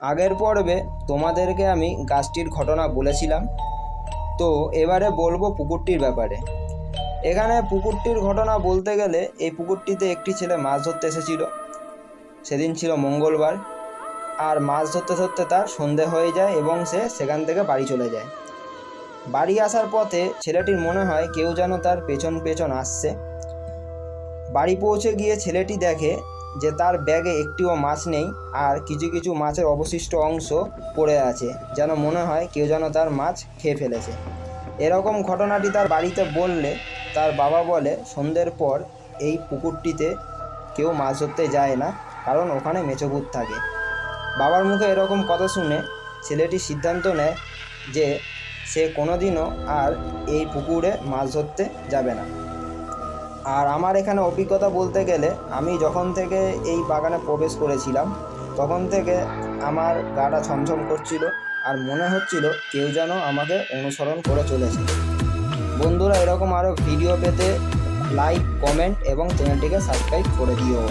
আগের পর্বে তোমাদেরকে আমি গাছটির ঘটনা বলেছিলাম, তো এবারে বলবো পুকুরটির ব্যাপারে। এখানে পুকুরটির ঘটনা বলতে গেলে এই পুকুরটিতে একটি ছেলে মাছ ধরতে এসেছিল। সেদিন ছিল মঙ্গলবার, আর মাছ ধরতে ধরতে তার সন্ধে হয়ে যায় এবং সে সেখান থেকে বাড়ি চলে যায়। বাড়ি আসার পথে ছেলেটির মনে হয় কেউ যেন তার পেছন পেছন আসছে। বাড়ি পৌঁছে গিয়ে ছেলেটি দেখে যে তার ব্যাগে একটিও মাছ নেই, আর কিছু কিছু মাছের অবশিষ্ট অংশ পড়ে আছে, যেন মনে হয় কেউ যেন তার মাছ খেয়ে ফেলেছে। এরকম ঘটনাটি তার বাড়িতে বললে তার বাবা বলে সন্ধ্যের পর এই পুকুরটিতে কেউ মাছ ধরতে যায় না, কারণ ওখানে মেছোভূত থাকে। বাবার মুখে এরকম কথা শুনে ছেলেটি সিদ্ধান্ত নেয় যে সে কোনোদিনও আর এই পুকুরে মাছ ধরতে যাবে না। আর আমার এখানে অভিজ্ঞতা বলতে গেলে, আমি যখন থেকে এই বাগানে প্রবেশ করেছিলাম তখন থেকে আমার গাটা ছমছম করছিল, আর মনে হচ্ছিল কেউ যেন আমাকে অনুসরণ করে চলেছে। বন্ধুরা, এরকম আরও ভিডিও পেতে লাইক, কমেন্ট এবং চ্যানেলটিকে সাবস্ক্রাইব করে দিও।